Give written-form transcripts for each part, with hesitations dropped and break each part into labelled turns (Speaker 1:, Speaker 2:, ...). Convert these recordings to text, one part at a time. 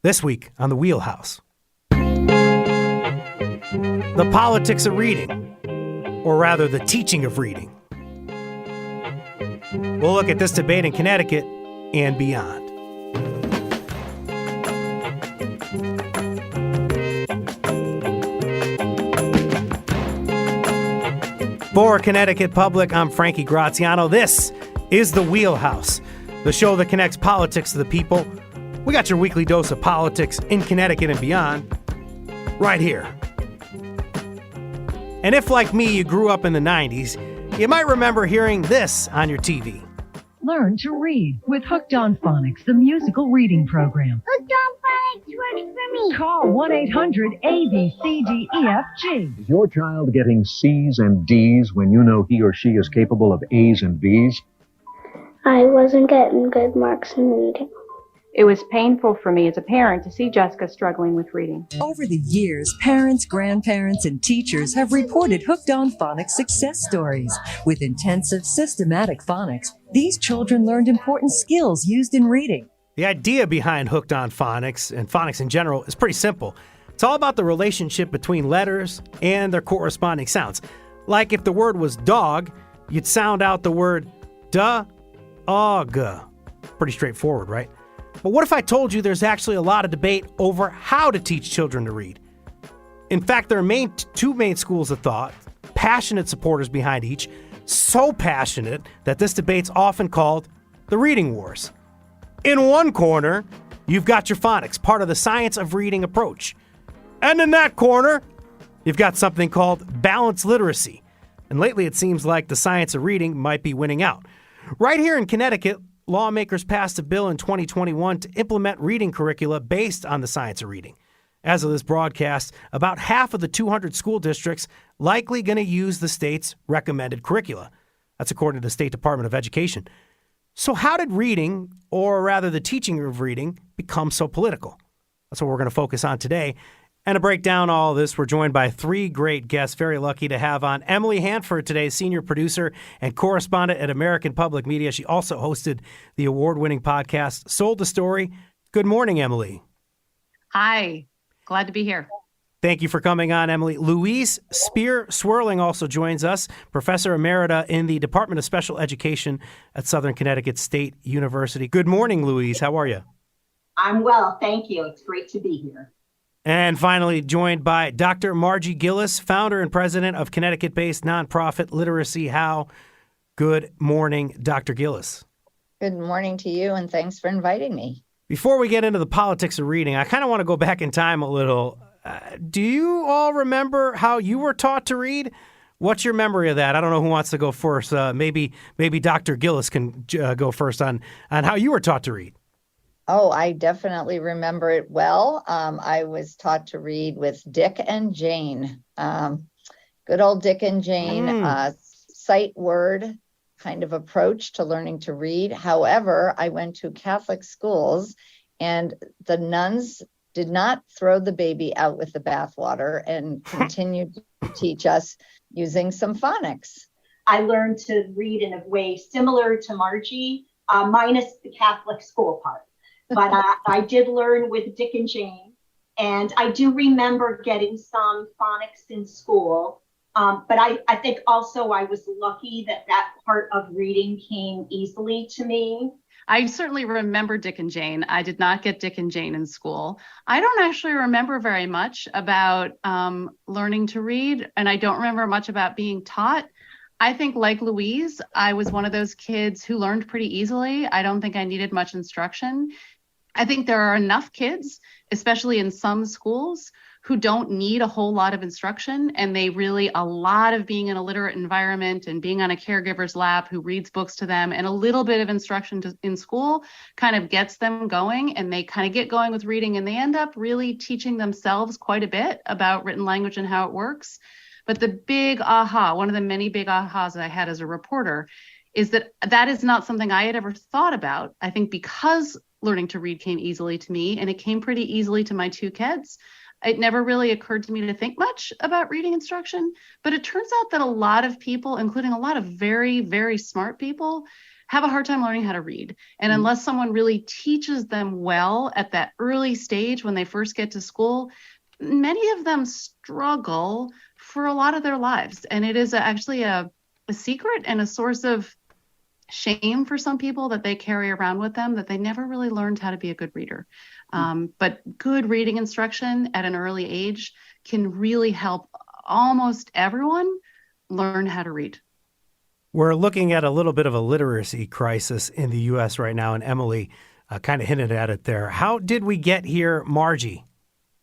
Speaker 1: This week on The Wheelhouse. The politics of reading, or rather the teaching of reading. We'll look at this debate in Connecticut and beyond. For Connecticut Public, I'm Frankie Graziano. This is The Wheelhouse, the show that connects politics to the people. We got your weekly dose of politics in Connecticut and beyond, right here. And if, like me, you grew up in the 90s, you might remember hearing this on your TV.
Speaker 2: Learn to read with Hooked on Phonics, the musical reading program.
Speaker 3: Hooked on Phonics works for me.
Speaker 2: Call 1-800-ABCDEFG.
Speaker 4: Is your child getting C's and D's when you know he or she is capable of A's and B's?
Speaker 3: I wasn't getting good marks in reading.
Speaker 5: It was painful for me as a parent to see Jessica struggling with reading.
Speaker 2: Over the years, parents, grandparents, and teachers have reported Hooked on Phonics success stories. With intensive, systematic phonics, these children learned important skills used in reading.
Speaker 1: The idea behind Hooked on Phonics, and phonics in general, is pretty simple. It's all about the relationship between letters and their corresponding sounds. Like if the word was dog, you'd sound out the word da-og. Pretty straightforward, right? But what if I told you there's actually a lot of debate over how to teach children to read? In fact, there are two main schools of thought, passionate supporters behind each, so passionate that this debate's often called the reading wars. In one corner, you've got your phonics, part of the science of reading approach. And in that corner, you've got something called balanced literacy. And lately it seems like the science of reading might be winning out. Right here in Connecticut, lawmakers passed a bill in 2021 to implement reading curricula based on the science of reading. As of this broadcast, about half of the 200 school districts likely going to use the state's recommended curricula. That's according to the State Department of Education. So how did reading, or rather the teaching of reading, become so political? That's what we're going to focus on today. And to break down all of this, we're joined by three great guests. Very lucky to have on Emily Hanford today, senior producer and correspondent at American Public Media. She also hosted the award-winning podcast, Sold the Story. Good morning, Emily.
Speaker 6: Hi. Glad to be here.
Speaker 1: Thank you for coming on, Emily. Louise Spear-Swerling also joins us, professor emerita in the Department of Special Education at Southern Connecticut State University. Good morning, Louise. How are you?
Speaker 7: I'm well, thank you. It's great to be here.
Speaker 1: And finally, joined by Dr. Margie Gillis, founder and president of Connecticut-based nonprofit Literacy How. Good morning, Dr. Gillis.
Speaker 8: Good morning to you, and thanks for inviting me.
Speaker 1: Before we get into the politics of reading, I kind of want to go back in time a little. Do you all remember how you were taught to read? What's your memory of that? I don't know who wants to go first. Maybe Dr. Gillis can go first on how you were taught to read.
Speaker 8: Oh, I definitely remember it well. I was taught to read with Dick and Jane. Good old Dick and Jane, sight word kind of approach to learning to read. However, I went to Catholic schools and the nuns did not throw the baby out with the bathwater and continued to teach us using some phonics.
Speaker 7: I learned to read in a way similar to Margie, minus the Catholic school part. But I did learn with Dick and Jane, and I do remember getting some phonics in school. But I think also I was lucky that part of reading came easily to me.
Speaker 6: I certainly remember Dick and Jane. I did not get Dick and Jane in school. I don't actually remember very much about learning to read, and I don't remember much about being taught. I think, like Louise, I was one of those kids who learned pretty easily. I don't think I needed much instruction. I think there are enough kids, especially in some schools, who don't need a whole lot of instruction, and a lot of being in a literate environment and being on a caregiver's lap who reads books to them, and a little bit of instruction in school kind of gets them going, and they kind of get going with reading, and they end up really teaching themselves quite a bit about written language and how it works. But the big one of the many big ahas that I had as a reporter is that is not something I had ever thought about. I think because learning to read came easily to me, and it came pretty easily to my two kids, it never really occurred to me to think much about reading instruction. But it turns out that a lot of people, including a lot of very, very smart people, have a hard time learning how to read. And unless someone really teaches them well at that early stage when they first get to school, many of them struggle for a lot of their lives. And it is actually a secret and a source of shame for some people that they carry around with them, that they never really learned how to be a good reader. But good reading instruction at an early age can really help almost everyone learn how to read.
Speaker 1: We're looking at a little bit of a literacy crisis in the U.S. right now, and Emily kind of hinted at it there. How did we get here, Margie?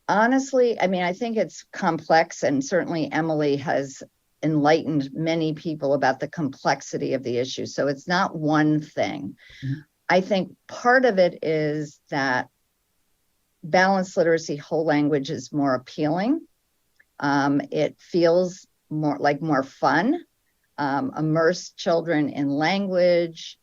Speaker 8: Honestly, I mean, I think it's complex, and certainly Emily has enlightened many people about the complexity of the issue. So it's not one thing. I think part of it is that balanced literacy, whole language is more appealing. It feels more fun. Immerse children in language,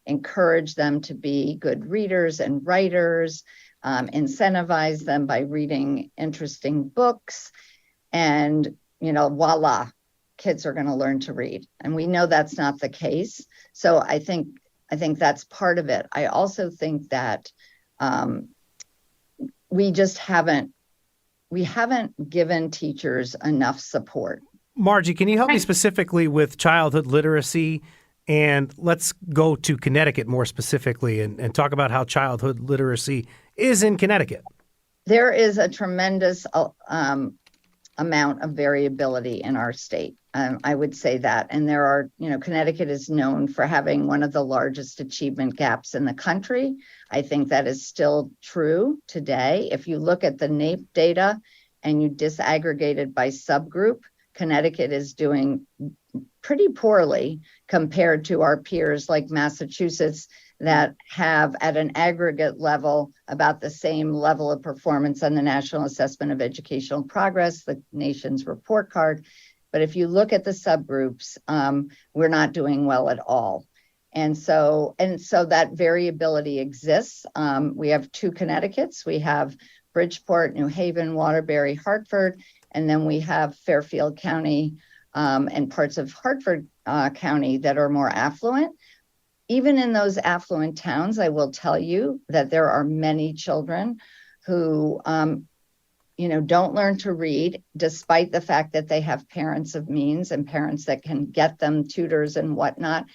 Speaker 8: encourage them to be good readers and writers, incentivize them by reading interesting books, and voila, kids are going to learn to read. And we know that's not the case. So I think that's part of it. I also think that we haven't given teachers enough support.
Speaker 1: Margie, can you help me specifically with childhood literacy? And let's go to Connecticut more specifically and talk about how childhood literacy is in Connecticut.
Speaker 8: There is a tremendous amount of variability in our state. I would say that. And there are, Connecticut is known for having one of the largest achievement gaps in the country. I think that is still true today. If you look at the NAEP data and you disaggregate it by subgroup, Connecticut is doing pretty poorly compared to our peers like Massachusetts that have at an aggregate level about the same level of performance on the National Assessment of Educational Progress, the nation's report card. But if you look at the subgroups, we're not doing well at all. And so that variability exists. We have two Connecticut's. We have Bridgeport, New Haven, Waterbury, Hartford, and then we have Fairfield County and parts of Hartford County that are more affluent. Even in those affluent towns, I will tell you that there are many children who, don't learn to read, despite the fact that they have parents of means and parents that can get them tutors and whatnot.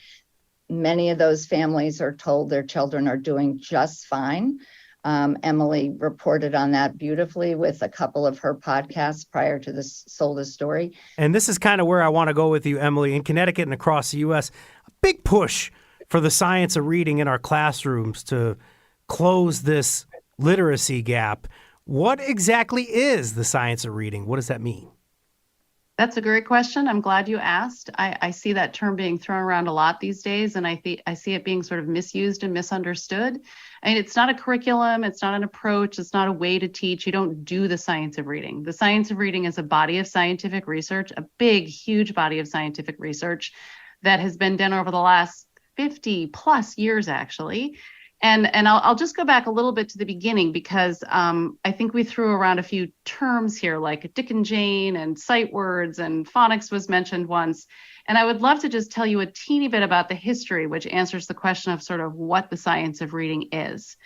Speaker 8: Many of those families are told their children are doing just fine. Emily reported on that beautifully with a couple of her podcasts prior to this Sold a Story.
Speaker 1: And this is kind of where I want to go with you, Emily. In Connecticut and across the U.S., a big push for the science of reading in our classrooms to close this literacy gap. What exactly is the science of reading? What does that mean?
Speaker 6: That's a great question. I'm glad you asked. I see that term being thrown around a lot these days, and I see it being sort of misused and misunderstood. I mean, it's not a curriculum, it's not an approach, it's not a way to teach. You don't do the science of reading. The science of reading is a body of scientific research, a big, huge body of scientific research that has been done over the last 50 plus years, actually. And I'll just go back a little bit to the beginning because I think we threw around a few terms here like Dick and Jane and sight words and phonics was mentioned once. And I would love to just tell you a teeny bit about the history, which answers the question of sort of what the science of reading is.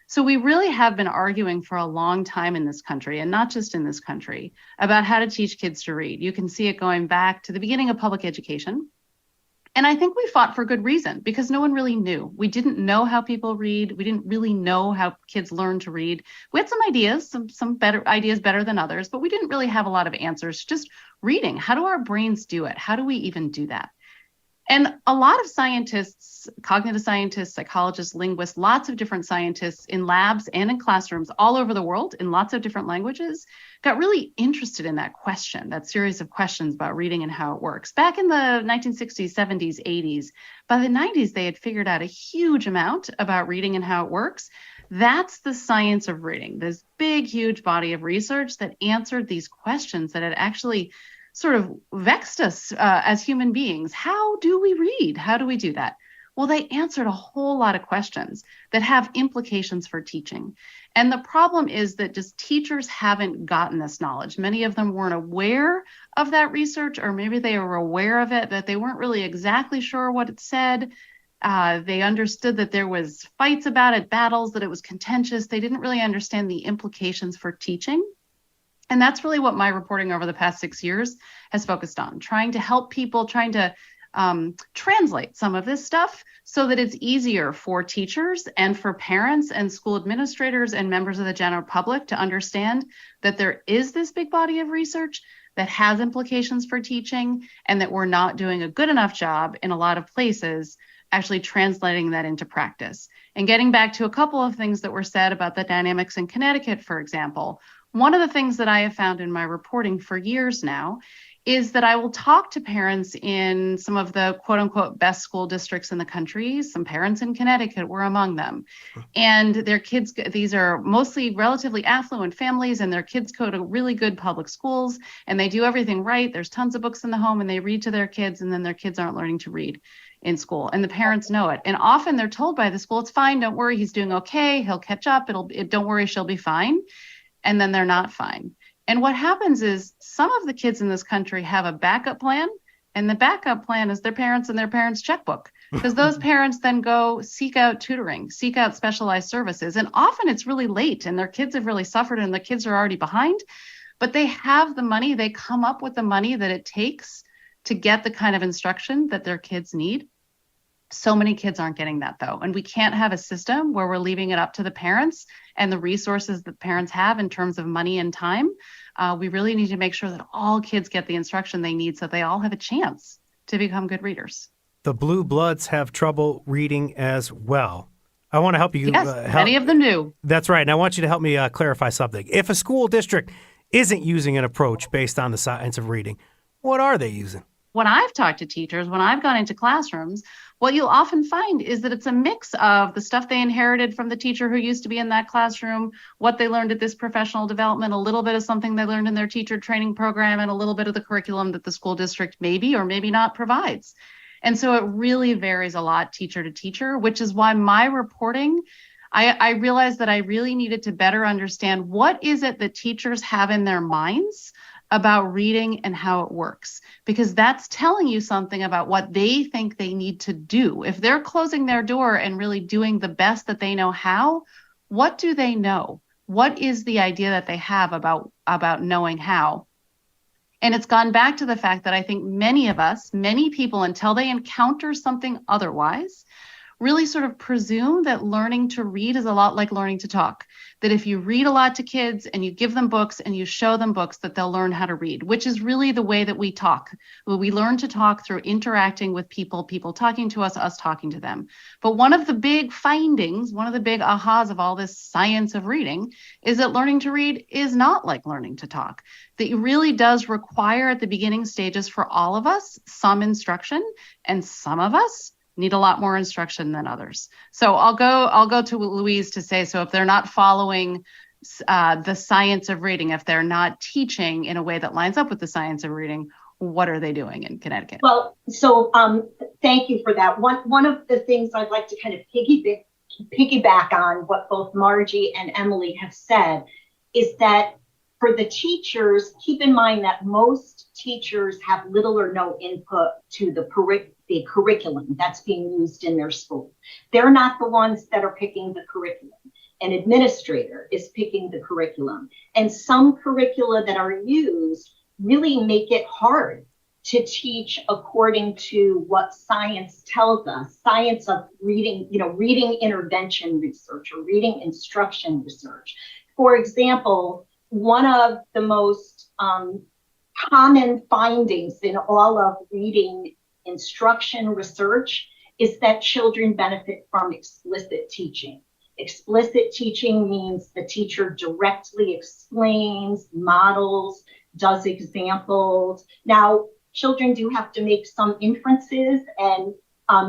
Speaker 6: So we really have been arguing for a long time in this country, and not just in this country, about how to teach kids to read. You can see it going back to the beginning of public education. And I think we fought for good reason because no one really knew. We didn't know how people read. We didn't really know how kids learn to read. We had some ideas, some better ideas better than others, but we didn't really have a lot of answers. Just reading. How do our brains do it? How do we even do that? And a lot of scientists, cognitive scientists, psychologists, linguists, lots of different scientists in labs and in classrooms all over the world in lots of different languages got really interested in that question, that series of questions about reading and how it works. Back in the 1960s, 70s, 80s, by the 90s, they had figured out a huge amount about reading and how it works. That's the science of reading, this big, huge body of research that answered these questions that had actually sort of vexed us as human beings. How do we read? How do we do that? Well, they answered a whole lot of questions that have implications for teaching. And the problem is that just teachers haven't gotten this knowledge. Many of them weren't aware of that research, or maybe they were aware of it, but they weren't really exactly sure what it said. They understood that there was fights about it, battles, that it was contentious. They didn't really understand the implications for teaching. And that's really what my reporting over the past 6 years has focused on, trying to help people, trying to translate some of this stuff so that it's easier for teachers and for parents and school administrators and members of the general public to understand that there is this big body of research that has implications for teaching, and that we're not doing a good enough job in a lot of places actually translating that into practice. And getting back to a couple of things that were said about the dynamics in Connecticut, for example, one of the things that I have found in my reporting for years now is that I will talk to parents in some of the quote unquote best school districts in the country. Some parents in Connecticut were among them. And their kids, these are mostly relatively affluent families, and their kids go to really good public schools and they do everything right. There's tons of books in the home and they read to their kids, and then their kids aren't learning to read in school. And the parents know it. And often they're told by the school, it's fine, don't worry, he's doing okay, he'll catch up, don't worry, she'll be fine. And then they're not fine. And what happens is some of the kids in this country have a backup plan, and the backup plan is their parents and their parents' checkbook, because those parents then go seek out tutoring, seek out specialized services. And often it's really late and their kids have really suffered and the kids are already behind, but they have the money, they come up with the money that it takes to get the kind of instruction that their kids need. So many kids aren't getting that though. And we can't have a system where we're leaving it up to the parents and the resources that parents have in terms of money and time. We really need to make sure that all kids get the instruction they need so they all have a chance to become good readers.
Speaker 1: The blue bloods have trouble reading as well. I want to help you.
Speaker 6: Yes, many of them do.
Speaker 1: That's right. And I want you to help me clarify something. If a school district isn't using an approach based on the science of reading, what are they using?
Speaker 6: When I've talked to teachers, when I've gone into classrooms, what you'll often find is that it's a mix of the stuff they inherited from the teacher who used to be in that classroom, what they learned at this professional development, a little bit of something they learned in their teacher training program, and a little bit of the curriculum that the school district maybe or maybe not provides. And so it really varies a lot teacher to teacher, which is why my reporting, I realized that I really needed to better understand what is it that teachers have in their minds about reading and how it works, because that's telling you something about what they think they need to do. If they're closing their door and really doing the best that they know how, what do they know? What is the idea that they have about knowing how? And it's gone back to the fact that I think many of us, many people, until they encounter something otherwise, really sort of presume that learning to read is a lot like learning to talk. That if you read a lot to kids and you give them books and you show them books, that they'll learn how to read, which is really the way that we talk. We learn to talk through interacting with people, people talking to us talking to them. But one of the big findings, one of the big ahas of all this science of reading is that learning to read is not like learning to talk. That it really does require at the beginning stages for all of us some instruction, and some of us need a lot more instruction than others. So I'll go to Louise to say, so if they're not following the science of reading, if they're not teaching in a way that lines up with the science of reading, what are they doing in Connecticut?
Speaker 7: Well, so thank you for that. One of the things I'd like to kind of piggyback on what both Margie and Emily have said is that for the teachers, keep in mind that most teachers have little or no input to the curriculum that's being used in their school. They're not the ones that are picking the curriculum. An administrator is picking the curriculum. And some curricula that are used really make it hard to teach according to what science tells us, science of reading, reading intervention research or reading instruction research. For example, one of the most common findings in all of reading instruction research is that children benefit from explicit teaching. Explicit teaching means the teacher directly explains, models, does examples. Now, children do have to make some inferences, and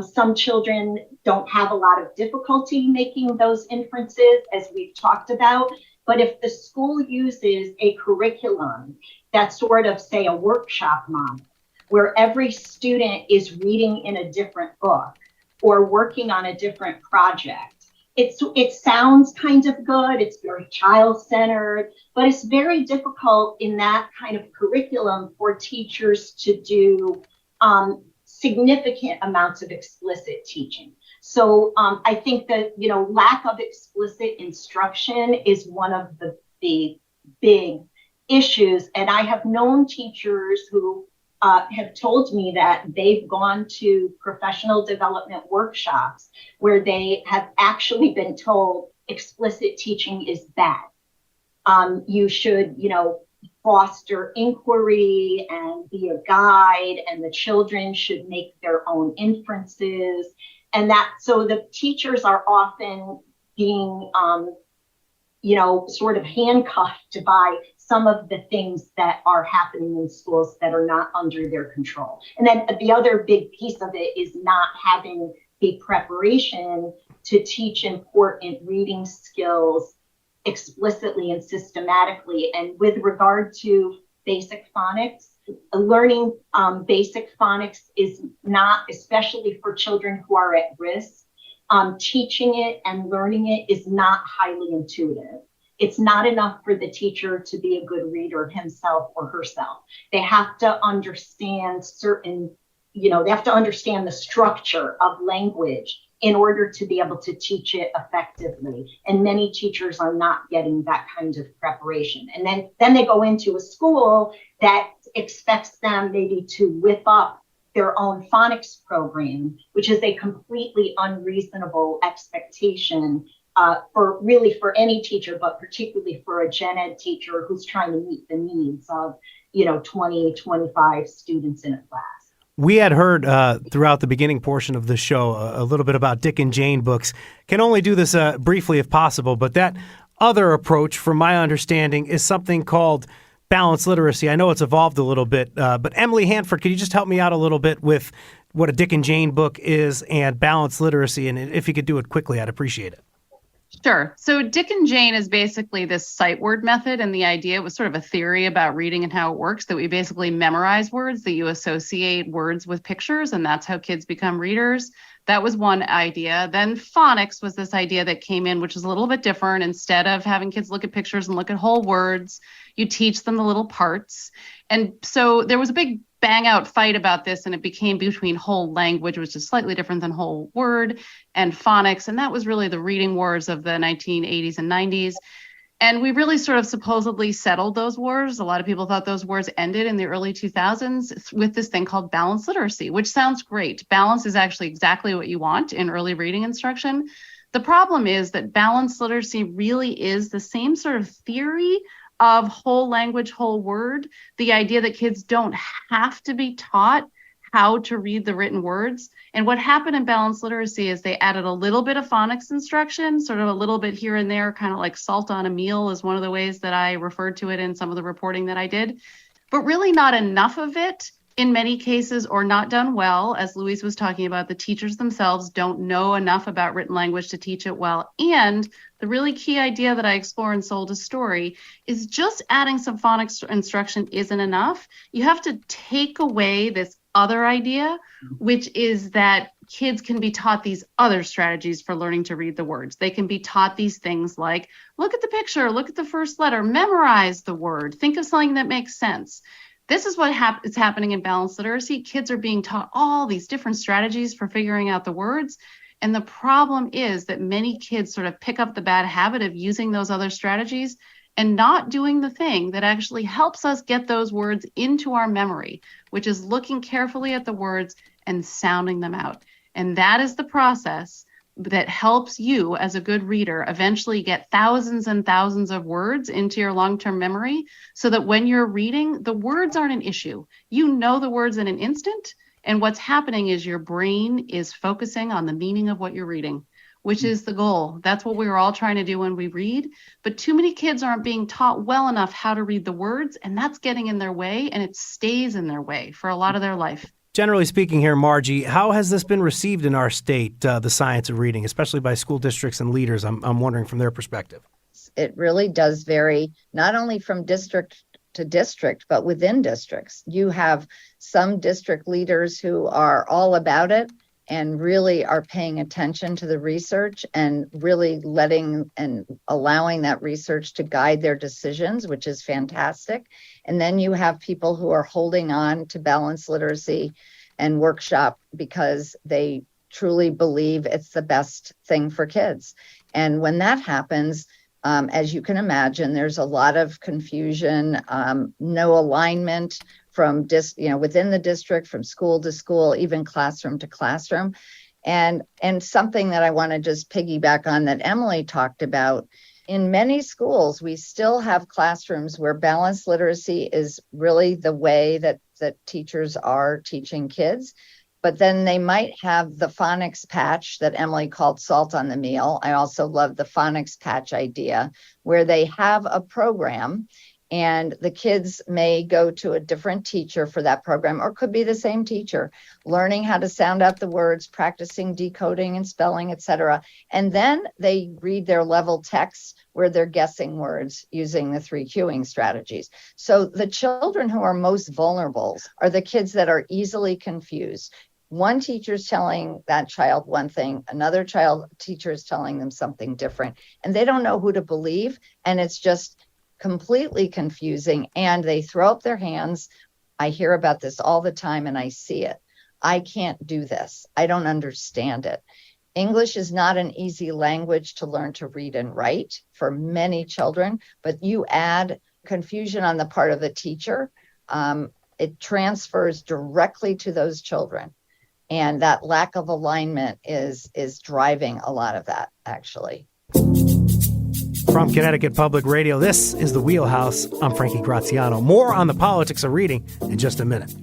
Speaker 7: some children don't have a lot of difficulty making those inferences, as we've talked about. But if the school uses a curriculum that's sort of, say, a workshop model, where every student is reading in a different book or working on a different project, it sounds kind of good, it's very child-centered, but it's very difficult in that kind of curriculum for teachers to do significant amounts of explicit teaching. So I think that, lack of explicit instruction is one of the big issues. And I have known teachers who have told me that they've gone to professional development workshops where they have actually been told explicit teaching is bad. You should, foster inquiry and be a guide, and the children should make their own inferences. And so the teachers are often being, sort of handcuffed by some of the things that are happening in schools that are not under their control. And then the other big piece of it is not having the preparation to teach important reading skills explicitly and systematically. And with regard to basic phonics, learning basic phonics is not, especially for children who are at risk, teaching it and learning it is not highly intuitive. It's not enough for the teacher to be a good reader himself or herself. They have to understand they have to understand the structure of language in order to be able to teach it effectively. And many teachers are not getting that kind of preparation. And then they go into a school that expects them maybe to whip up their own phonics program, which is a completely unreasonable expectation for any teacher, but particularly for a gen ed teacher who's trying to meet the needs of 20, 25 students in a class.
Speaker 1: We had heard throughout the beginning portion of the show a little bit about Dick and Jane books. Can only do this briefly if possible, but that other approach, from my understanding, is something called balanced literacy. I know it's evolved a little bit, but Emily Hanford, could you just help me out a little bit with what a Dick and Jane book is and balanced literacy? And if you could do it quickly, I'd appreciate it.
Speaker 6: Sure. So Dick and Jane is basically this sight word method. And the idea was sort of a theory about reading and how it works, that we basically memorize words, that you associate words with pictures, and that's how kids become readers. That was one idea. Then phonics was this idea that came in, which is a little bit different. Instead of having kids look at pictures and look at whole words, you teach them the little parts. And so there was a big bang out fight about this, and it became between whole language, which is slightly different than whole word, and phonics. And that was really the reading wars of the 1980s and 90s. And we really sort of supposedly settled those wars. A lot of people thought those wars ended in the early 2000s with this thing called balanced literacy, which sounds great. Balance is actually exactly what you want in early reading instruction. The problem is that balanced literacy really is the same sort of theory of whole language, whole word, the idea that kids don't have to be taught how to read the written words. And what happened in balanced literacy is they added a little bit of phonics instruction, sort of a little bit here and there, kind of like salt on a meal is one of the ways that I referred to it in some of the reporting that I did, but really not enough of it in many cases, or not done well. As Louise was talking about, the teachers themselves don't know enough about written language to teach it well. And the really key idea that I explore in Sold a Story is just adding some phonics instruction isn't enough. You have to take away this other idea, which is that kids can be taught these other strategies for learning to read the words. They can be taught these things like, look at the picture, look at the first letter, memorize the word, think of something that makes sense. This is what is happening in balanced literacy. Kids are being taught all these different strategies for figuring out the words. And the problem is that many kids sort of pick up the bad habit of using those other strategies and not doing the thing that actually helps us get those words into our memory, which is looking carefully at the words and sounding them out. And that is the process that helps you as a good reader eventually get thousands and thousands of words into your long-term memory, so that when you're reading, the words aren't an issue. You know the words in an instant, and what's happening is your brain is focusing on the meaning of what you're reading, which is the goal. That's what we're all trying to do when we read, but too many kids aren't being taught well enough how to read the words, and that's getting in their way, and it stays in their way for a lot of their life.
Speaker 1: Generally speaking here, Margie, how has this been received in our state, the science of reading, especially by school districts and leaders? I'm wondering from their perspective.
Speaker 8: It really does vary, not only from district to district, but within districts. You have some district leaders who are all about it and really are paying attention to the research and really letting and allowing that research to guide their decisions, which is fantastic. And then you have people who are holding on to balanced literacy and workshop because they truly believe it's the best thing for kids. And when that happens, as you can imagine, there's a lot of confusion, no alignment from within the district, from school to school, even classroom to classroom. And something that I want to just piggyback on that Emily talked about, in many schools, we still have classrooms where balanced literacy is really the way that teachers are teaching kids. But then they might have the phonics patch that Emily called salt on the meal. I also love the phonics patch idea, where they have a program and the kids may go to a different teacher for that program, or could be the same teacher, learning how to sound out the words, practicing decoding and spelling, etc. And then they read their level text where they're guessing words using the 3 cueing strategies. So the children who are most vulnerable are the kids that are easily confused. One teacher's telling that child one thing, another teacher is telling them something different, and they don't know who to believe, and it's just completely confusing, and they throw up their hands. I hear about this all the time, and I see it. I can't do this. I don't understand it. English is not an easy language to learn to read and write for many children, but you add confusion on the part of the teacher, it transfers directly to those children. And that lack of alignment is driving a lot of that, actually.
Speaker 1: From Connecticut Public Radio, this is The Wheelhouse. I'm Frankie Graziano. More on the politics of reading in just a minute.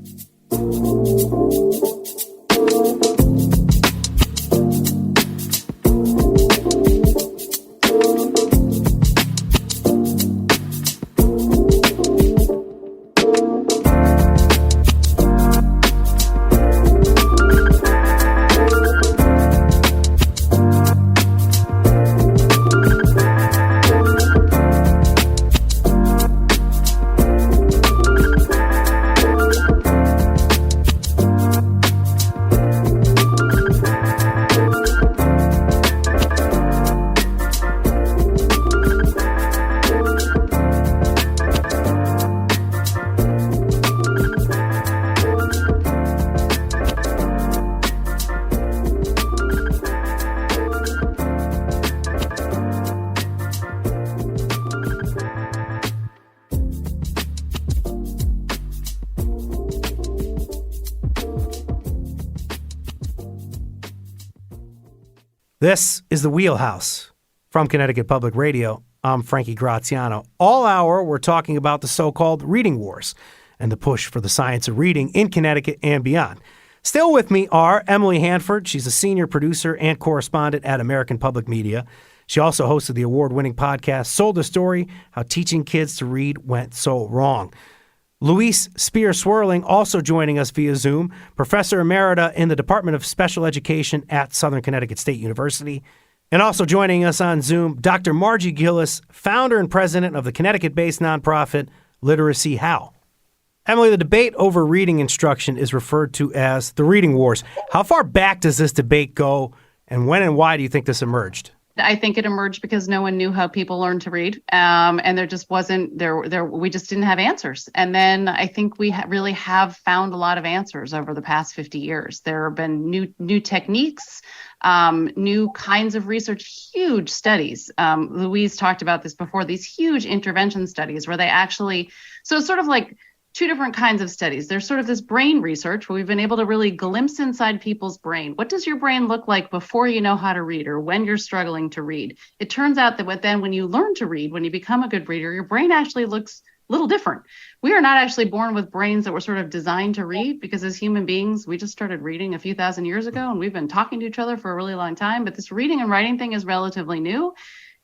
Speaker 1: This is The Wheelhouse. From Connecticut Public Radio, I'm Frankie Graziano. All hour, we're talking about the so-called reading wars and the push for the science of reading in Connecticut and beyond. Still with me are Emily Hanford. She's a senior producer and correspondent at American Public Media. She also hosted the award-winning podcast, Sold a Story, How Teaching Kids to Read Went So Wrong. Louise Spear-Swerling also joining us via Zoom, professor emerita in the Department of Special Education at Southern Connecticut State University. And also joining us on Zoom, Dr. Margie Gillis, founder and president of the Connecticut-based nonprofit Literacy How. Emily, the debate over reading instruction is referred to as the reading wars. How far back does this debate go, and when and why do you think this emerged?
Speaker 6: I think it emerged because no one knew how people learned to read, and there just wasn't there. We just didn't have answers. And then I think we really have found a lot of answers over the past 50 years. There have been new techniques, new kinds of research, huge studies. Louise talked about this before. These huge intervention studies where they actually, so it's sort of like two different kinds of studies. There's sort of this brain research where we've been able to really glimpse inside people's brain. What does your brain look like before you know how to read or when you're struggling to read? It turns out that when you learn to read, when you become a good reader, your brain actually looks a little different. We are not actually born with brains that were sort of designed to read, because as human beings, we just started reading a few thousand years ago, and we've been talking to each other for a really long time. But this reading and writing thing is relatively new.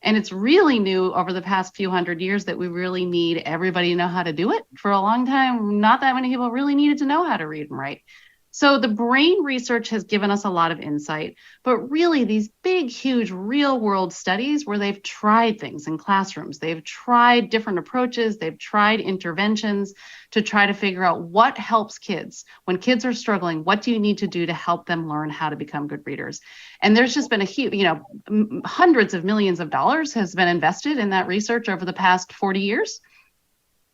Speaker 6: And it's really new over the past few hundred years that we really need everybody to know how to do it. For a long time, not that many people really needed to know how to read and write. So the brain research has given us a lot of insight, but really these big, huge real world studies where they've tried things in classrooms, they've tried different approaches, they've tried interventions to try to figure out what helps kids. When kids are struggling, what do you need to do to help them learn how to become good readers? And there's just been a huge, hundreds of millions of dollars has been invested in that research over the past 40 years.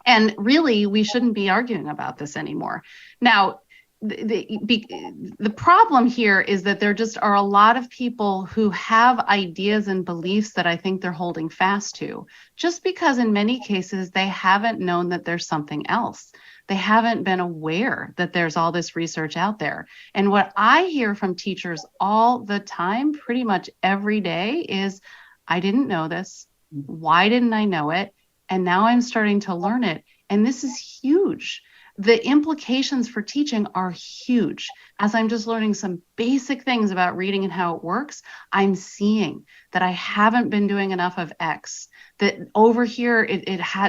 Speaker 6: And really, we shouldn't be arguing about this anymore. Now, the problem here is that there just are a lot of people who have ideas and beliefs that I think they're holding fast to, just because in many cases they haven't known that there's something else. They haven't been aware that there's all this research out there. And what I hear from teachers all the time, pretty much every day, is, I didn't know this. Why didn't I know it? And now I'm starting to learn it. And this is huge. The implications for teaching are huge. As I'm just learning some basic things about reading and how it works, I'm seeing that I haven't been doing enough of X, that over here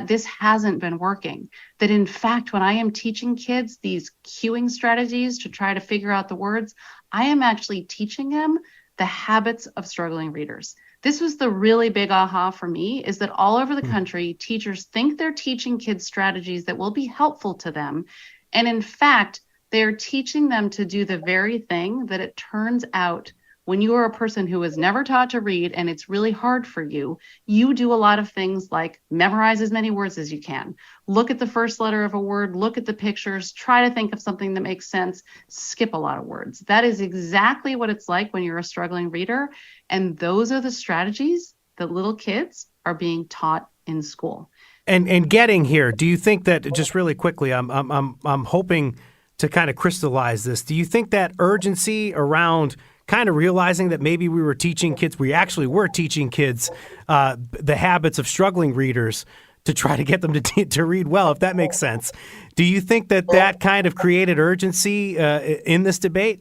Speaker 6: this hasn't been working. That in fact, when I am teaching kids these cueing strategies to try to figure out the words, I am actually teaching them the habits of struggling readers. This was the really big aha for me, is that all over the country, teachers think they're teaching kids strategies that will be helpful to them. And in fact, they're teaching them to do the very thing that it turns out, when you are a person who was never taught to read and it's really hard for you, you do a lot of things like memorize as many words as you can. Look at the first letter of a word, look at the pictures, try to think of something that makes sense, skip a lot of words. That is exactly what it's like when you're a struggling reader. And those are the strategies that little kids are being taught in school.
Speaker 1: And getting here, do you think that, just really quickly, I'm hoping to kind of crystallize this. Do you think that urgency around kind of realizing that maybe we were teaching kids, we actually were teaching kids the habits of struggling readers to try to get them to read well, if that makes sense. Do you think that kind of created urgency in this debate?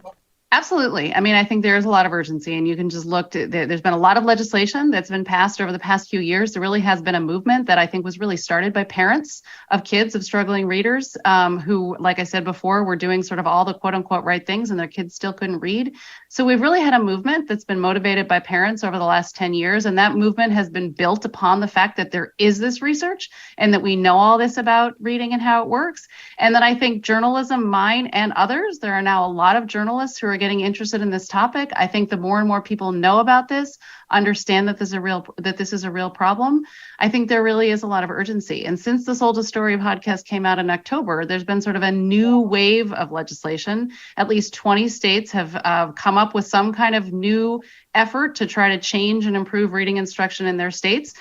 Speaker 6: Absolutely. I mean, I think there is a lot of urgency, and you can just look to, there's been a lot of legislation that's been passed over the past few years. There really has been a movement that I think was really started by parents of kids of struggling readers who, like I said before, were doing sort of all the quote unquote right things and their kids still couldn't read. So we've really had a movement that's been motivated by parents over the last 10 years. And that movement has been built upon the fact that there is this research and that we know all this about reading and how it works. And that I think journalism, mine and others, there are now a lot of journalists who are getting interested in this topic. I think the more and more people know about this, understand that this is a real problem, I think there really is a lot of urgency. And since this Oldest Story podcast came out in October, there's been sort of a new wave of legislation. At least 20 states have come up with some kind of new effort to try to change and improve reading instruction in their states.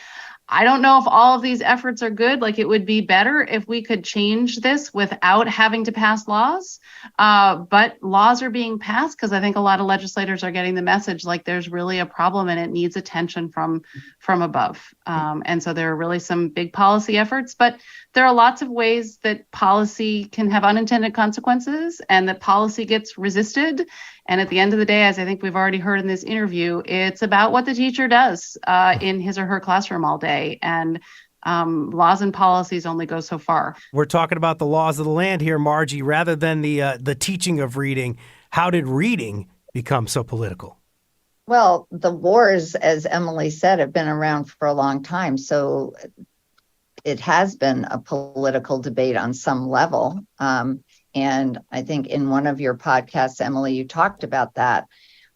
Speaker 6: I don't know if all of these efforts are good. Like, it would be better if we could change this without having to pass laws. But laws are being passed because I think a lot of legislators are getting the message, like, there's really a problem and it needs attention from above. And so there are really some big policy efforts, but there are lots of ways that policy can have unintended consequences and that policy gets resisted. And at the end of the day, as I think we've already heard in this interview, it's about what the teacher does in his or her classroom all day. And laws and policies only go so far.
Speaker 1: We're talking about the laws of the land here, Margie, rather than the teaching of reading. How did reading become so political?
Speaker 8: Well, the wars, as Emily said, have been around for a long time. So it has been a political debate on some level. And I think in one of your podcasts, Emily, you talked about that.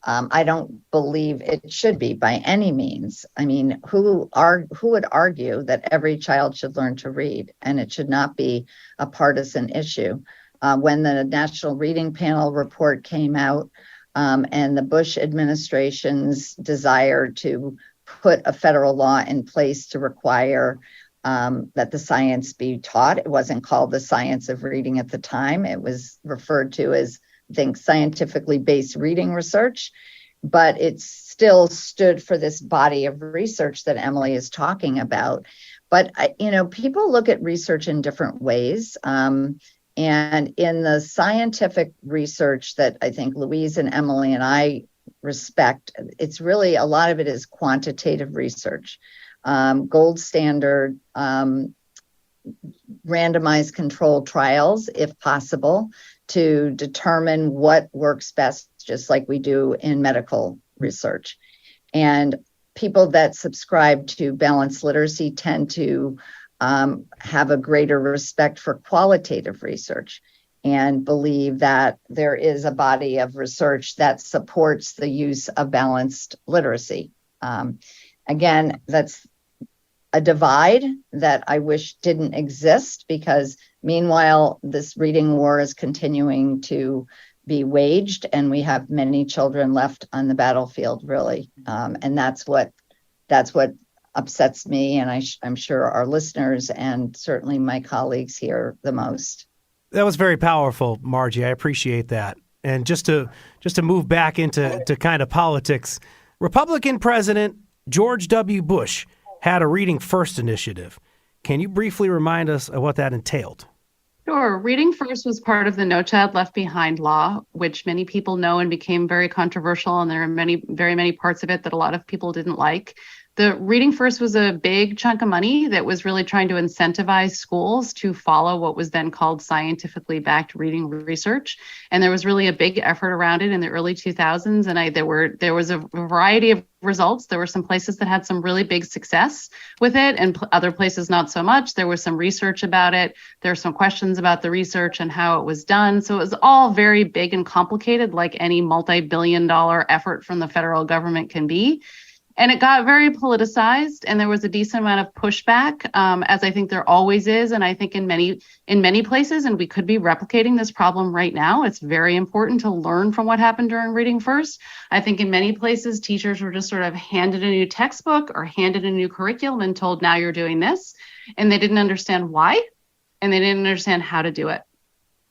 Speaker 8: I don't believe it should be by any means. I mean, who would argue that every child should learn to read and it should not be a partisan issue? When the National Reading Panel report came out and the Bush administration's desire to put a federal law in place to require that the science be taught. It wasn't called the science of reading at the time. It was referred to as, I think, scientifically based reading research, but it still stood for this body of research that Emily is talking about. But, people look at research in different ways. And in the scientific research that I think Louise and Emily and I respect, it's really, a lot of it is quantitative research. Gold standard, randomized controlled trials, if possible, to determine what works best, just like we do in medical research. And people that subscribe to balanced literacy tend to have a greater respect for qualitative research and believe that there is a body of research that supports the use of balanced literacy. Again, that's a divide that I wish didn't exist, because meanwhile, this reading war is continuing to be waged, and we have many children left on the battlefield, really. And that's what upsets me, and I'm sure our listeners and certainly my colleagues here the most.
Speaker 1: That was very powerful, Margie. I appreciate that. And just to move back into kind of politics, Republican President George W. Bush had a Reading First initiative. Can you briefly remind us of what that entailed?
Speaker 6: Sure. Reading First was part of the No Child Left Behind law, which many people know and became very controversial. And there are very many parts of it that a lot of people didn't like. The Reading First was a big chunk of money that was really trying to incentivize schools to follow what was then called scientifically backed reading research. And there was really a big effort around it in the early 2000s. And there was a variety of results. There were some places that had some really big success with it, and other places not so much. There was some research about it. There are some questions about the research and how it was done. So it was all very big and complicated, like any multi-billion-dollar effort from the federal government can be. And it got very politicized, and there was a decent amount of pushback, as I think there always is. And I think in many places, and we could be replicating this problem right now. It's very important to learn from what happened during Reading First. I think in many places, teachers were just sort of handed a new textbook or handed a new curriculum and told, now you're doing this. And they didn't understand why, and they didn't understand how to do it.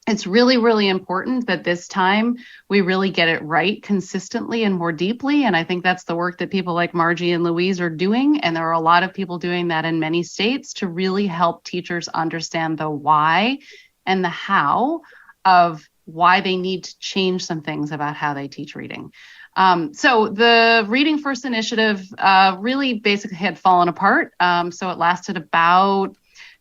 Speaker 6: It's really, really important that this time we really get it right consistently and more deeply. And I think that's the work that people like Margie and Louise are doing. And there are a lot of people doing that in many states to really help teachers understand the why and the how of why they need to change some things about how they teach reading. So the Reading First initiative really basically had fallen apart. So it lasted about,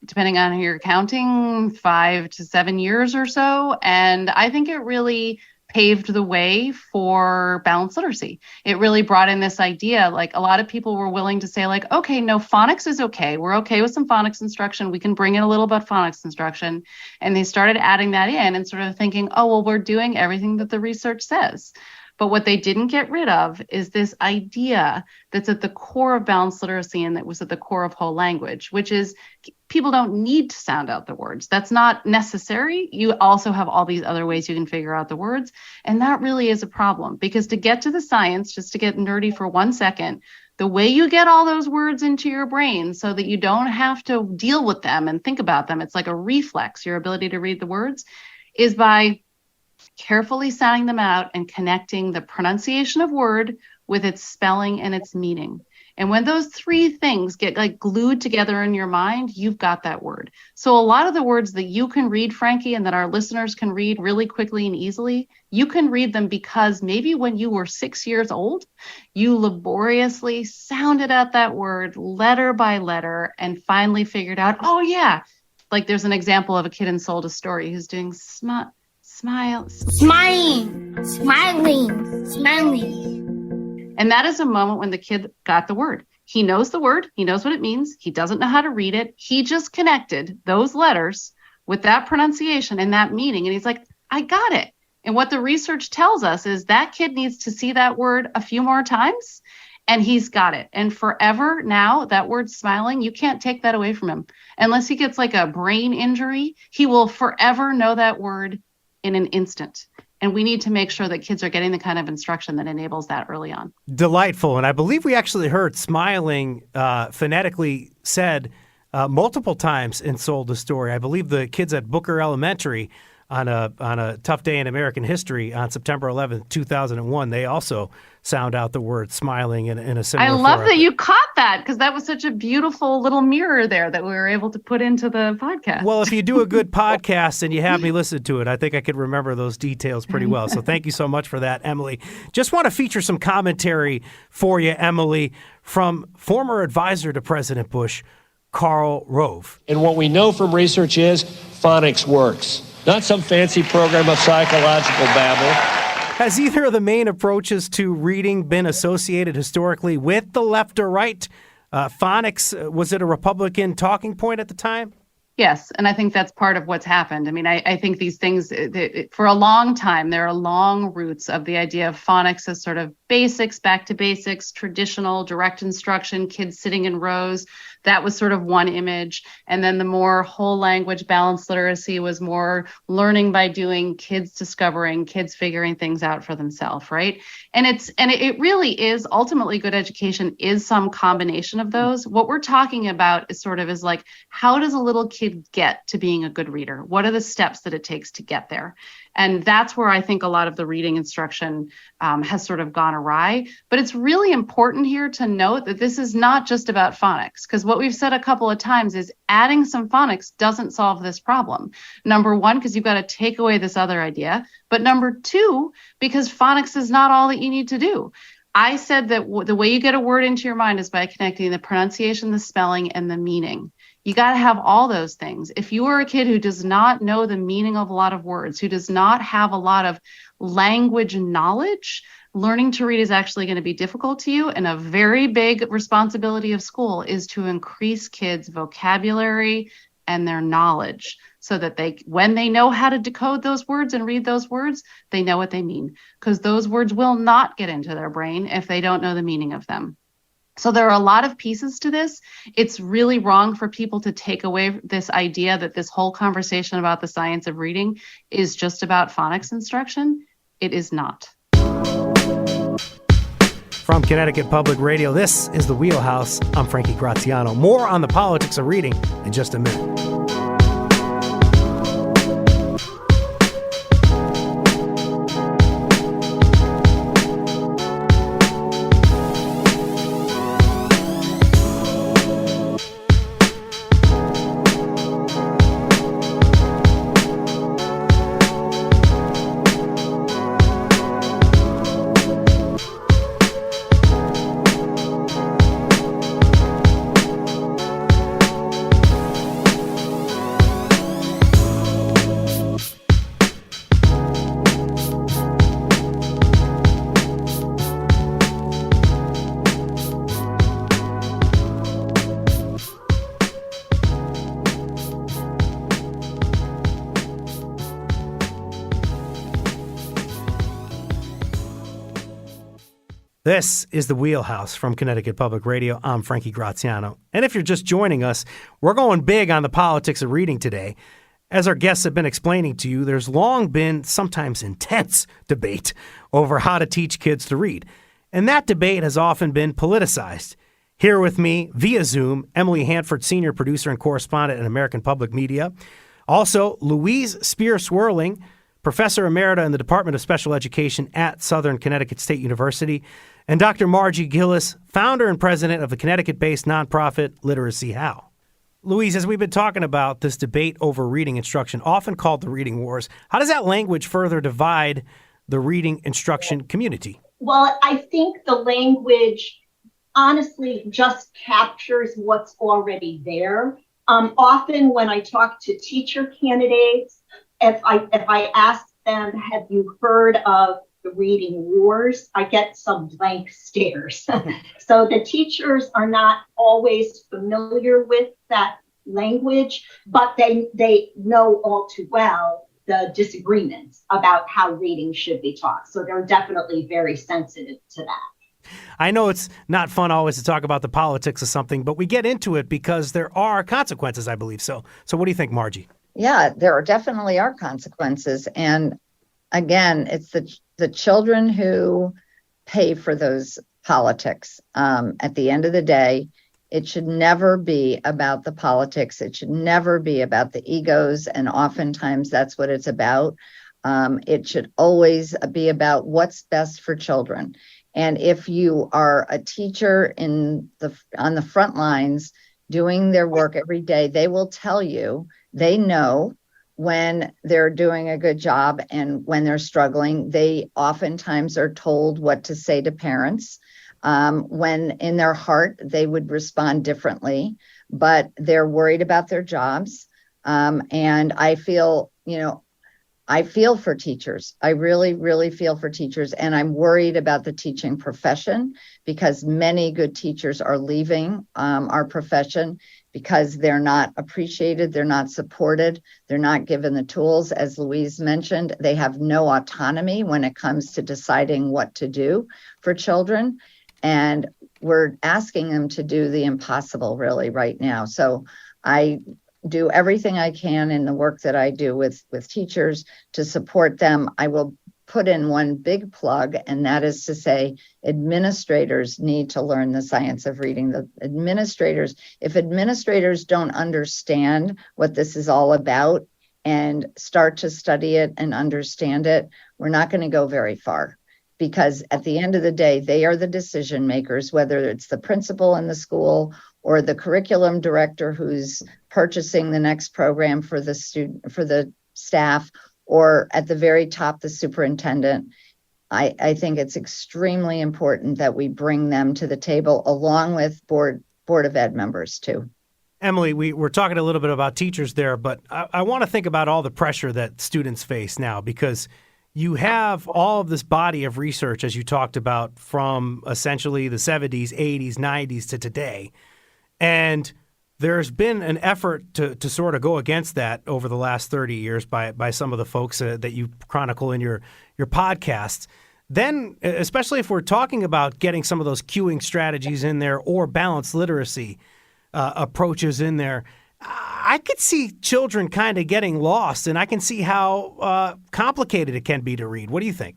Speaker 6: depending on who you're counting, 5 to 7 years or so. And I think it really paved the way for balanced literacy. It really brought in this idea, like a lot of people were willing to say like, okay, no, phonics is okay. We're okay with some phonics instruction. We can bring in a little bit of phonics instruction. And they started adding that in and sort of thinking, oh, well, we're doing everything that the research says. But what they didn't get rid of is this idea that's at the core of balanced literacy and that was at the core of whole language, which is people don't need to sound out the words. That's not necessary. You also have all these other ways you can figure out the words. And that really is a problem, because to get to the science, just to get nerdy for 1 second, the way you get all those words into your brain so that you don't have to deal with them and think about them, it's like a reflex, your ability to read the words, is by carefully sounding them out and connecting the pronunciation of word with its spelling and its meaning. And when those three things get like glued together in your mind, you've got that word. So a lot of the words that you can read, Frankie, and that our listeners can read really quickly and easily, you can read them because maybe when you were 6 years old, you laboriously sounded out that word letter by letter and finally figured out, oh yeah, like there's an example of a kid in Sold a Story who's doing smiling, smiling. And that is a moment when the kid got the word. He knows the word. He knows what it means. He doesn't know how to read it. He just connected those letters with that pronunciation and that meaning. And he's like, I got it. And what the research tells us is that kid needs to see that word a few more times and he's got it. And forever now, that word smiling, you can't take that away from him. Unless he gets like a brain injury, he will forever know that word in an instant. And we need to make sure that kids are getting the kind of instruction that enables that early on.
Speaker 1: Delightful. And I believe we actually heard smiling phonetically said multiple times in Sold a Story. I believe the kids at Booker Elementary on a tough day in American history on September 11th, 2001, they also sound out the word smiling in a similar
Speaker 6: I love
Speaker 1: form.
Speaker 6: that you caught that, because that was such a beautiful little mirror there that we were able to put into the podcast.
Speaker 1: Well, if you do a good podcast and you have me listen to it, I think I could remember those details pretty well. So thank you so much for that, Emily. Just want to feature some commentary for you, Emily, from former advisor to President Bush, Karl Rove.
Speaker 9: And what we know from research is phonics works. Not some fancy program of psychological babble.
Speaker 1: Has either of the main approaches to reading been associated historically with the left or right? Phonics, was it a Republican talking point at the time?
Speaker 6: Yes, and I think that's part of what's happened. I mean, I think these things, for a long time, there are long roots of the idea of phonics as sort of basics, back to basics, traditional, direct instruction, kids sitting in rows. That was sort of one image. And then the more whole language balanced literacy was more learning by doing, kids discovering, kids figuring things out for themselves, right? And it really is ultimately good education is some combination of those. What we're talking about is like, how does a little kid get to being a good reader? What are the steps that it takes to get there? And that's where I think a lot of the reading instruction has sort of gone awry. But it's really important here to note that this is not just about phonics, because what we've said a couple of times is adding some phonics doesn't solve this problem. Number one, because you've got to take away this other idea. But number two, because phonics is not all that you need to do. I said that the way you get a word into your mind is by connecting the pronunciation, the spelling, and the meaning. You got to have all those things. If you are a kid who does not know the meaning of a lot of words, who does not have a lot of language knowledge, learning to read is actually going to be difficult to you. And a very big responsibility of school is to increase kids' vocabulary and their knowledge so that when they know how to decode those words and read those words, they know what they mean, because those words will not get into their brain if they don't know the meaning of them. So there are a lot of pieces to this. It's really wrong for people to take away this idea that this whole conversation about the science of reading is just about phonics instruction. It is not.
Speaker 1: From Connecticut Public Radio, this is The Wheelhouse. I'm Frankie Graziano. More on the politics of reading in just a minute. This is The Wheelhouse from Connecticut Public Radio. I'm Frankie Graziano. And if you're just joining us, we're going big on the politics of reading today. As our guests have been explaining to you, there's long been sometimes intense debate over how to teach kids to read. And that debate has often been politicized. Here with me via Zoom, Emily Hanford, senior producer and correspondent at American Public Media. Also, Louise Spear-Swerling, professor emerita in the Department of Special Education at Southern Connecticut State University, and Dr. Margie Gillis, founder and president of the Connecticut-based nonprofit Literacy How. Louise, as we've been talking about this debate over reading instruction, often called the reading wars, how does that language further divide the reading instruction community?
Speaker 7: Well, I think the language honestly just captures what's already there. Often when I talk to teacher candidates, if I ask them, have you heard of the reading wars, I get some blank stares. So the teachers are not always familiar with that language, but they know all too well the disagreements about how reading should be taught. So they're definitely very sensitive to that.
Speaker 1: I know it's not fun always to talk about the politics of something, but we get into it because there are consequences, I believe. So what do you think, Margie?
Speaker 8: Yeah, there definitely are consequences. And again, it's the children who pay for those politics. At the end of the day, it should never be about the politics. It should never be about the egos. And oftentimes that's what it's about. It should always be about what's best for children. And if you are a teacher on the front lines doing their work every day, they will tell you they know when they're doing a good job and when they're struggling. They oftentimes are told what to say to parents, when in their heart they would respond differently, but they're worried about their jobs. And I feel for teachers. I really, really feel for teachers. And I'm worried about the teaching profession because many good teachers are leaving our profession because they're not appreciated, they're not supported, they're not given the tools. As Louise mentioned, they have no autonomy when it comes to deciding what to do for children. And we're asking them to do the impossible really right now. So I do everything I can in the work that I do with teachers to support them. I will put in one big plug, and that is to say administrators need to learn the science of reading. If administrators don't understand what this is all about and start to study it and understand it, we're not going to go very far. Because at the end of the day, they are the decision makers, whether it's the principal in the school or the curriculum director who's purchasing the next program for the student, for the staff, or at the very top, the superintendent. I think it's extremely important that we bring them to the table along with Board of Ed members too.
Speaker 1: Emily, we're talking a little bit about teachers there, but I want to think about all the pressure that students face now, because you have all of this body of research, as you talked about, from essentially the 70s, 80s, 90s to today. And there's been an effort to sort of go against that over the last 30 years by some of the folks that you chronicle in your podcasts. Then, especially if we're talking about getting some of those cueing strategies in there or balanced literacy approaches in there, I could see children kind of getting lost, and I can see how complicated it can be to read. What do you think?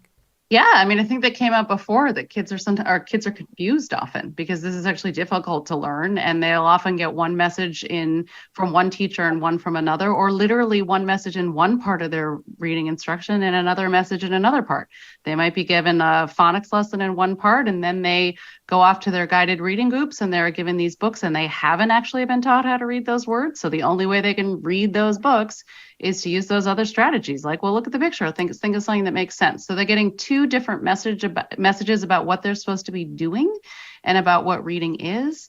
Speaker 6: Yeah, I mean, I think that came up before that kids are confused often because this is actually difficult to learn, and they'll often get one message from one teacher and one from another, or literally one message in one part of their reading instruction and another message in another part. They might be given a phonics lesson in one part, and then they go off to their guided reading groups and they're given these books and they haven't actually been taught how to read those words. So the only way they can read those books is to use those other strategies. Like, well, look at the picture. Think of something that makes sense. So they're getting two different messages about what they're supposed to be doing and about what reading is.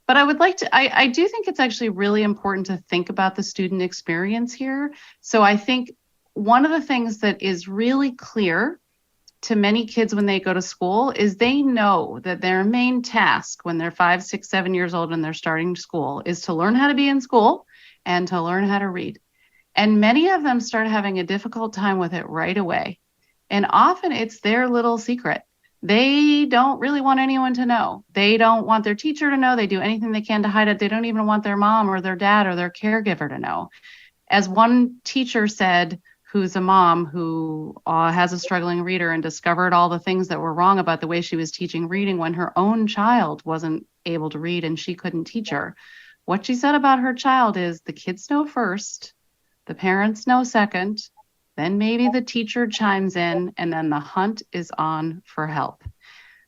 Speaker 6: But I do think it's actually really important to think about the student experience here. So I think one of the things that is really clear to many kids when they go to school is they know that their main task when they're 5, 6, 7 years old and they're starting school is to learn how to be in school and to learn how to read. And many of them start having a difficult time with it right away. And often it's their little secret. They don't really want anyone to know. They don't want their teacher to know. They do anything they can to hide it. They don't even want their mom or their dad or their caregiver to know. As one teacher said, who's a mom who has a struggling reader and discovered all the things that were wrong about the way she was teaching reading when her own child wasn't able to read and she couldn't teach her. What she said about her child is the kids know first, the parents know second, then maybe the teacher chimes in, and then the hunt is on for help.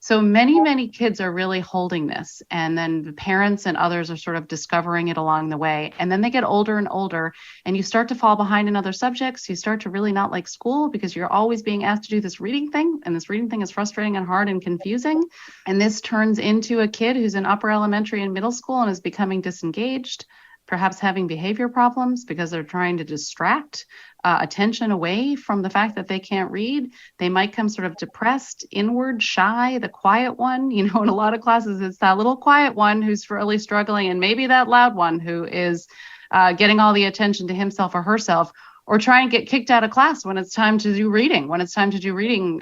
Speaker 6: So many kids are really holding this, and then the parents and others are sort of discovering it along the way. And then they get older and older, and you start to fall behind in other subjects. You start to really not like school because you're always being asked to do this reading thing, and this reading thing is frustrating and hard and confusing. And this turns into a kid who's in upper elementary and middle school and is becoming disengaged, perhaps having behavior problems because they're trying to distract attention away from the fact that they can't read. They might come sort of depressed, inward, shy, the quiet one. You know, in a lot of classes, it's that little quiet one who's really struggling, and maybe that loud one who is getting all the attention to himself or herself, or try and get kicked out of class when it's time to do reading. When it's time to do reading,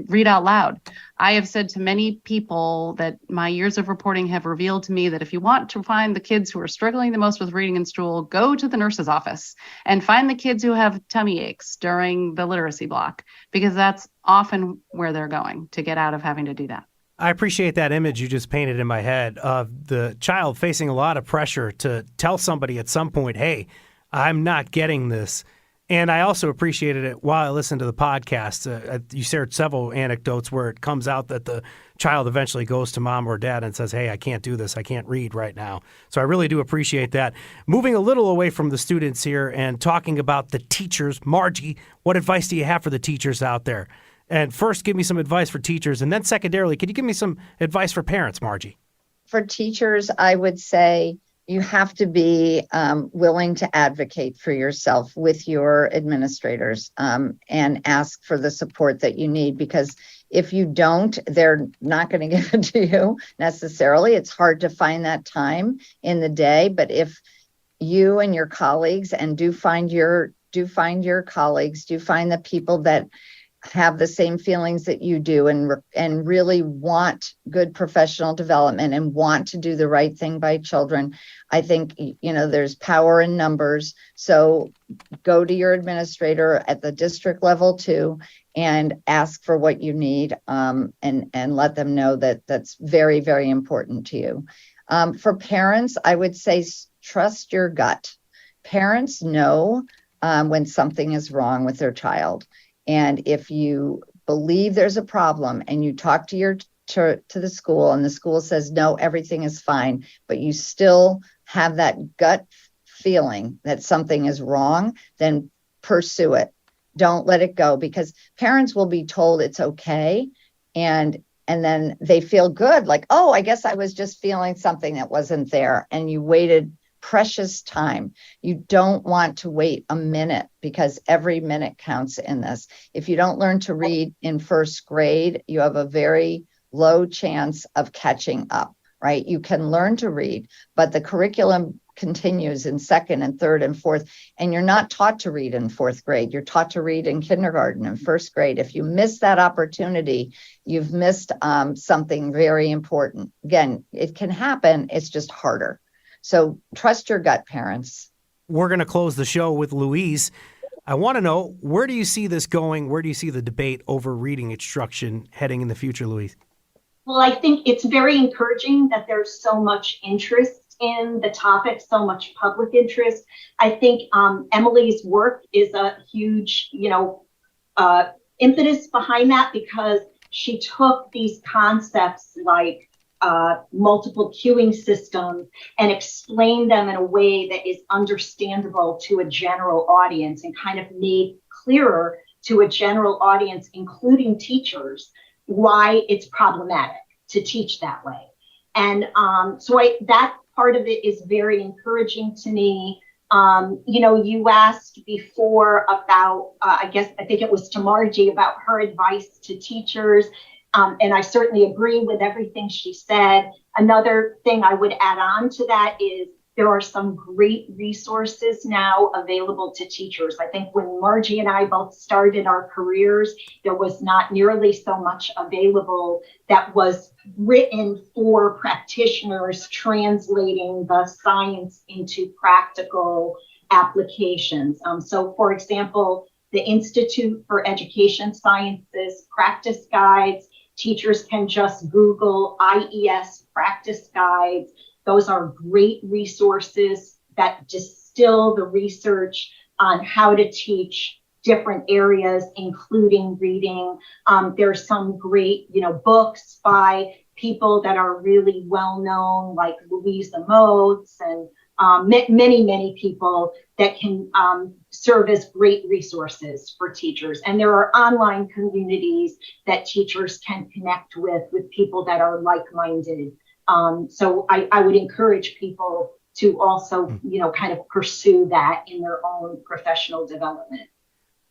Speaker 6: read out loud. I have said to many people that my years of reporting have revealed to me that if you want to find the kids who are struggling the most with reading in school, go to the nurse's office and find the kids who have tummy aches during the literacy block, because that's often where they're going to get out of having to do that.
Speaker 1: I appreciate that image you just painted in my head of the child facing a lot of pressure to tell somebody at some point, hey, I'm not getting this. And I also appreciated it while I listened to the podcast. You shared several anecdotes where it comes out that the child eventually goes to mom or dad and says, hey, I can't do this. I can't read right now. So I really do appreciate that. Moving a little away from the students here and talking about the teachers. Margie, what advice do you have for the teachers out there? And first, give me some advice for teachers. And then secondarily, could you give me some advice for parents, Margie?
Speaker 8: For teachers, I would say You have to be willing to advocate for yourself with your administrators and ask for the support that you need, because if you don't, they're not going to give it to you necessarily. It's hard to find that time in the day, but if you and your colleagues, and do find the people that have the same feelings that you do, and really want good professional development and want to do the right thing by children. I think, there's power in numbers. So go to your administrator at the district level too, and ask for what you need, and let them know that that's very, very important to you. For parents, I would say trust your gut. Parents know when something is wrong with their child. And if you believe there's a problem and you talk to the school, and the school says, no, everything is fine, but you still have that gut feeling that something is wrong, then pursue it. Don't let it go, because parents will be told it's okay. And then they feel good, like, oh, I guess I was just feeling something that wasn't there. And you waited precious time. You don't want to wait a minute, because every minute counts in this. If you don't learn to read in first grade, you have a very low chance of catching up, right? You can learn to read, but the curriculum continues in second and third and fourth, and you're not taught to read in fourth grade. You're taught to read in kindergarten and first grade. If you miss that opportunity, you've missed something very important. Again, it can happen. It's just harder. So trust your gut, parents.
Speaker 1: We're going to close the show with Louise. I want to know, where do you see this going? Where do you see the debate over reading instruction heading in the future, Louise?
Speaker 7: Well, I think it's very encouraging that there's so much interest in the topic, so much public interest. I think Emily's work is a huge, impetus behind that, because she took these concepts like multiple cueing systems and explain them in a way that is understandable to a general audience, and kind of made clearer to a general audience, including teachers, why it's problematic to teach that way. And that part of it is very encouraging to me. You asked before about, I think it was to Margie, about her advice to teachers. And I certainly agree with everything she said. Another thing I would add on to that is there are some great resources now available to teachers. I think when Margie and I both started our careers, there was not nearly so much available that was written for practitioners translating the science into practical applications. So, for example, the Institute for Education Sciences practice guides. Teachers can just Google IES practice guides. Those are great resources that distill the research on how to teach different areas, including reading. There's some great, books by people that are really well known, like Louise Motes, and many, many people that can serve as great resources for teachers. And there are online communities that teachers can connect with people that are like-minded. So I would encourage people to also, kind of pursue that in their own professional development.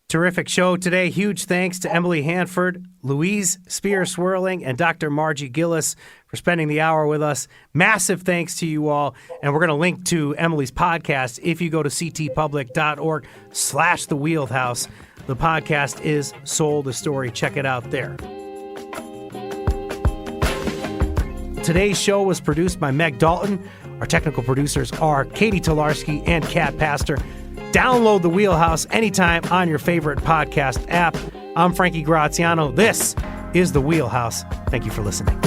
Speaker 1: Terrific show today. Huge thanks to Emily Hanford, Louise Spear-Swerling, and Dr. Margie Gillis for spending the hour with us. Massive thanks to you all. And we're going to link to Emily's podcast if you go to ctpublic.org/The Wheelhouse. The podcast is Sold a Story. Check it out there. Today's show was produced by Meg Dalton. Our technical producers are Katie Tolarski and Kat Pastor. Download The Wheelhouse anytime on your favorite podcast app. I'm Frankie Graziano. This is The Wheelhouse. Thank you for listening.